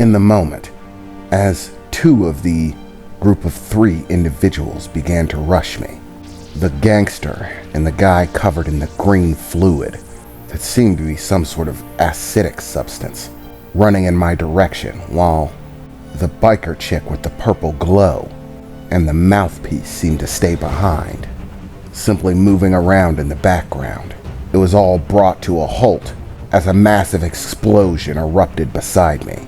in the moment, as two of the group of three individuals began to rush me. The gangster and the guy covered in the green fluid that seemed to be some sort of acidic substance, running in my direction, while the biker chick with the purple glow and the mouthpiece seemed to stay behind, simply moving around in the background. It was all brought to a halt as a massive explosion erupted beside me,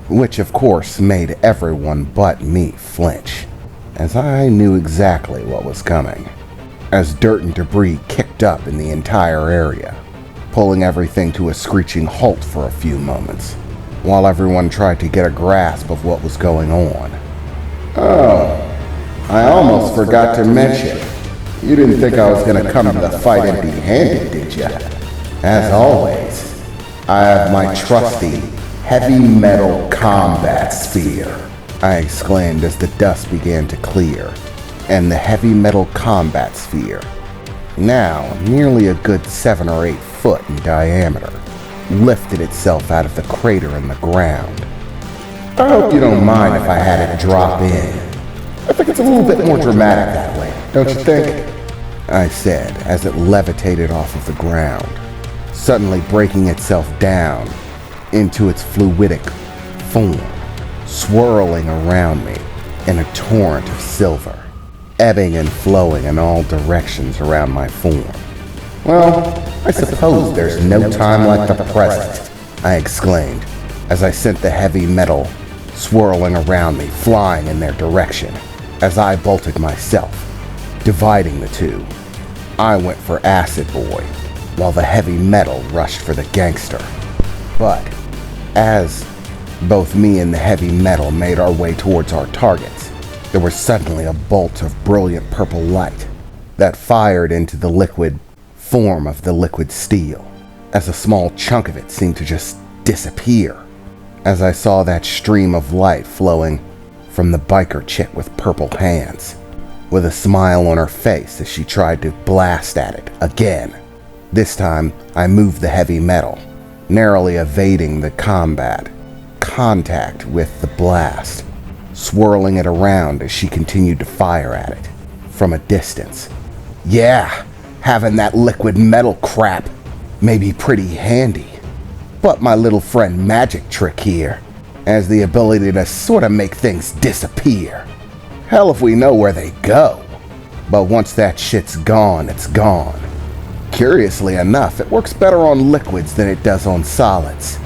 which of course made everyone but me flinch, as I knew exactly what was coming, as dirt and debris kicked up in the entire area, pulling everything to a screeching halt for a few moments, while everyone tried to get a grasp of what was going on. Oh, I almost forgot to mention, you didn't think I was gonna come to the fight empty-handed, did ya? As always, I have my trusty heavy metal combat sphere, I exclaimed as the dust began to clear, and the heavy metal combat sphere, now nearly a good 7 or 8 foot in diameter, lifted itself out of the crater in the ground. I hope you don't mind if I had it drop in. I think it's a little bit more dramatic that way, don't you think? I said as it levitated off of the ground, suddenly breaking itself down into its fluidic form, swirling around me in a torrent of silver, ebbing and flowing in all directions around my form. Well, I suppose there's no time like the present, I exclaimed as I sent the heavy metal swirling around me, flying in their direction, as I bolted myself, dividing the two. I went for Acid Boy, while the heavy metal rushed for the gangster. But as both me and the heavy metal made our way towards our targets, there was suddenly a bolt of brilliant purple light that fired into the liquid form of the liquid steel, as a small chunk of it seemed to just disappear, as I saw that stream of light flowing from the biker chick with purple hands, with a smile on her face as she tried to blast at it again. This time, I moved the heavy metal, narrowly evading the contact with the blast, swirling it around as she continued to fire at it from a distance. Yeah, having that liquid metal crap may be pretty handy, but my little friend Magic Trick here has the ability to sort of make things disappear. Hell if we know where they go, but once that shit's gone, it's gone. Curiously enough, it works better on liquids than it does on solids,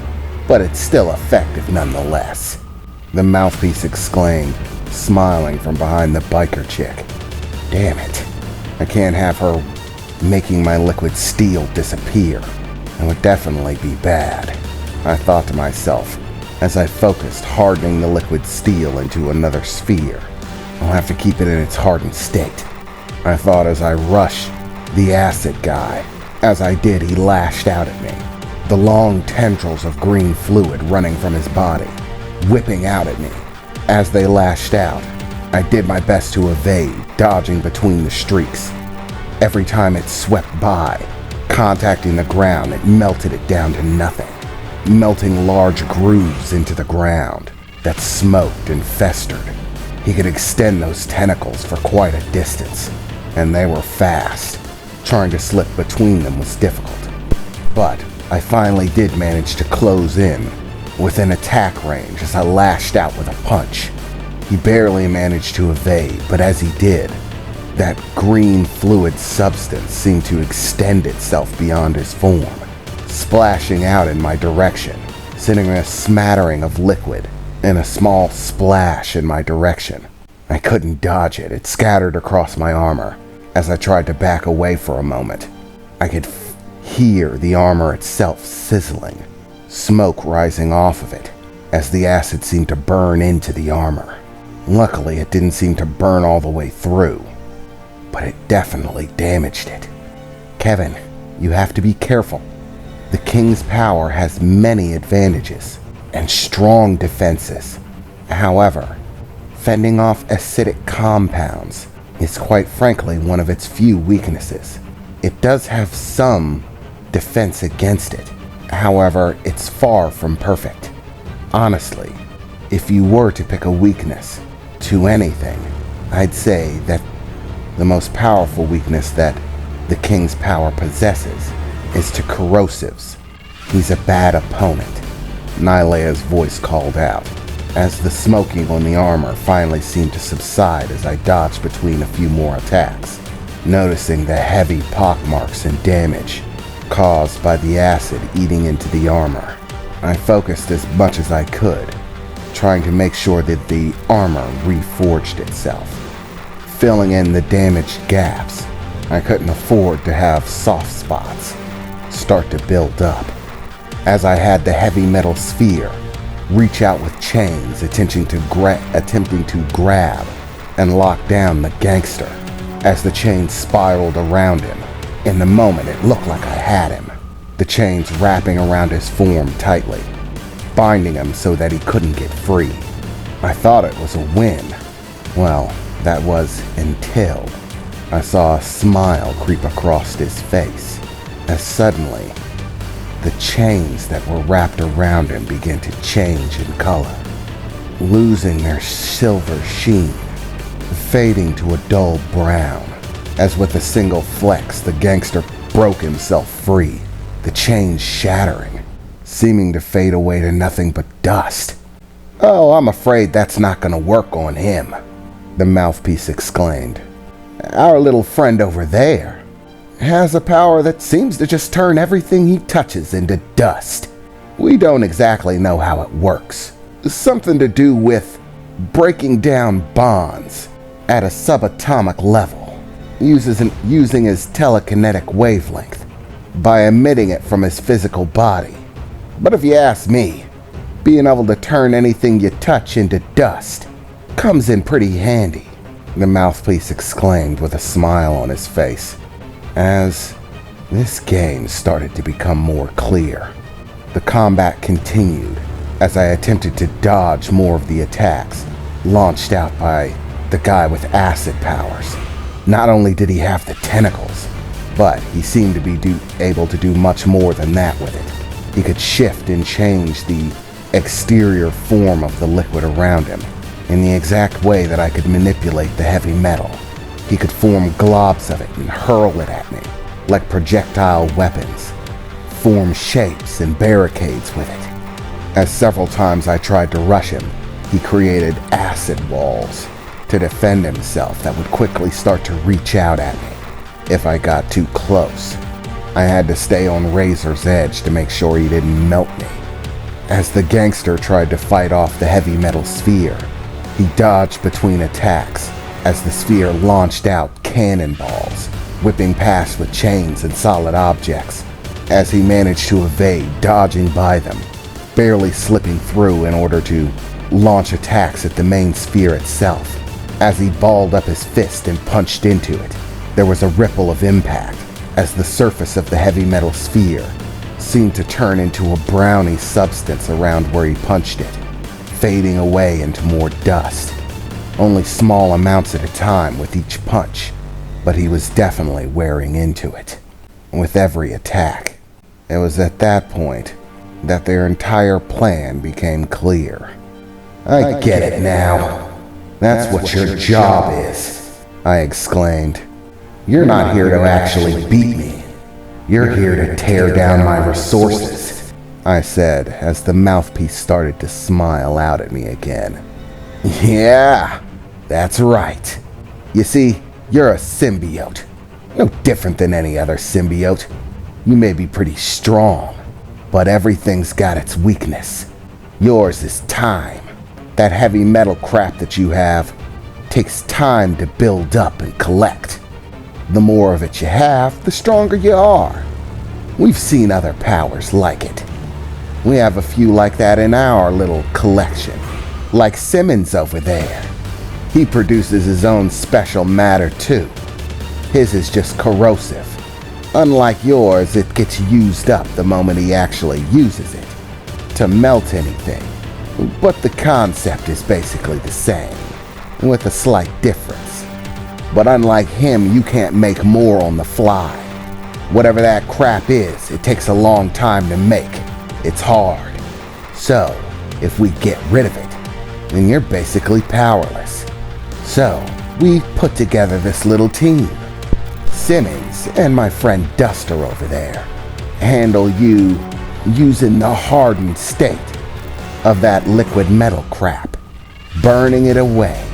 but it's still effective nonetheless, the mouthpiece exclaimed, smiling from behind the biker chick. Damn it, I can't have her making my liquid steel disappear. It would definitely be bad, I thought to myself as I focused hardening the liquid steel into another sphere. I'll have to keep it in its hardened state, I thought as I rushed the acid guy. As I did, he lashed out at me, the long tendrils of green fluid running from his body, whipping out at me. As they lashed out, I did my best to evade, dodging between the streaks. Every time it swept by, contacting the ground, it melted it down to nothing, melting large grooves into the ground that smoked and festered. He could extend those tentacles for quite a distance, and they were fast. Trying to slip between them was difficult, but I finally did manage to close in within attack range as I lashed out with a punch. He barely managed to evade, but as he did, that green fluid substance seemed to extend itself beyond his form, splashing out in my direction, sending a smattering of liquid and a small splash in my direction. I couldn't dodge it. It scattered across my armor. As I tried to back away for a moment, I could hear the armor itself sizzling, smoke rising off of it, as the acid seemed to burn into the armor. Luckily, it didn't seem to burn all the way through, but it definitely damaged it. Keven, you have to be careful. The King's power has many advantages and strong defenses. However, fending off acidic compounds is quite frankly one of its few weaknesses. It does have some defense against it. However, it's far from perfect. Honestly, If you were to pick a weakness to anything, I'd say that the most powerful weakness that the King's power possesses is to corrosives. He's a bad opponent, Nylea's voice called out, as the smoking on the armor finally seemed to subside as I dodged between a few more attacks, noticing the heavy pockmarks and damage caused by the acid eating into the armor. I focused as much as I could, trying to make sure that the armor reforged itself, filling in the damaged gaps. I couldn't afford to have soft spots start to build up, as I had the heavy metal sphere reach out with chains, attempting to grab and lock down the gangster. As the chains spiraled around him, in the moment it looked like I had him, the chains wrapping around his form tightly, binding him so that he couldn't get free. I thought it was a win. Well, that was until I saw a smile creep across his face, as suddenly the chains that were wrapped around him began to change in color, losing their silver sheen, fading to a dull brown. As with a single flex, the gangster broke himself free, the chains shattering, seeming to fade away to nothing but dust. "Oh, I'm afraid that's not gonna work on him," the mouthpiece exclaimed. "Our little friend over there has a power that seems to just turn everything he touches into dust. We don't exactly know how it works. Something to do with breaking down bonds at a subatomic level, using his telekinetic wavelength by emitting it from his physical body. But if you ask me, being able to turn anything you touch into dust comes in pretty handy," the mouthpiece exclaimed with a smile on his face. As this game started to become more clear, the combat continued as I attempted to dodge more of the attacks launched out by the guy with acid powers. Not only did he have the tentacles, but he seemed to be able to do much more than that with it. He could shift and change the exterior form of the liquid around him in the exact way that I could manipulate the heavy metal. He could form globs of it and hurl it at me like projectile weapons, form shapes and barricades with it. As several times I tried to rush him, he created acid walls to defend himself that would quickly start to reach out at me if I got too close. I had to stay on razor's edge to make sure he didn't melt me. As the gangster tried to fight off the heavy metal sphere, he dodged between attacks as the sphere launched out cannonballs, whipping past with chains and solid objects, as he managed to evade, dodging by them, barely slipping through in order to launch attacks at the main sphere itself. As he balled up his fist and punched into it, there was a ripple of impact as the surface of the heavy metal sphere seemed to turn into a browny substance around where he punched it, fading away into more dust. Only small amounts at a time with each punch, but he was definitely wearing into it. With every attack, it was at that point that their entire plan became clear. "I get it now. That's what your job is," I exclaimed. "You're not here to actually beat me. You're here to tear down my resources," I said as the mouthpiece started to smile out at me again. "Yeah, that's right. You see, you're a symbiote. No different than any other symbiote. You may be pretty strong, but everything's got its weakness. Yours is time. That heavy metal crap that you have takes time to build up and collect. The more of it you have, the stronger you are. We've seen other powers like it. We have a few like that in our little collection, like Simmons over there. He produces his own special matter too. His is just corrosive. Unlike yours, it gets used up the moment he actually uses it to melt anything. But the concept is basically the same, with a slight difference. But unlike him, you can't make more on the fly. Whatever that crap is, it takes a long time to make. It's hard. So, if we get rid of it, and you're basically powerless. So, we put together this little team. Simmons and my friend Duster over there handle you using the hardened state of that liquid metal crap, burning it away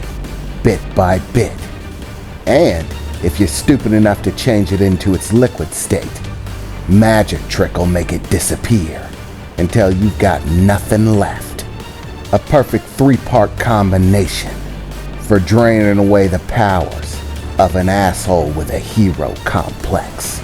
bit by bit. And if you're stupid enough to change it into its liquid state, magic trick will make it disappear until you've got nothing left. A perfect 3-part combination for draining away the powers of an asshole with a hero complex.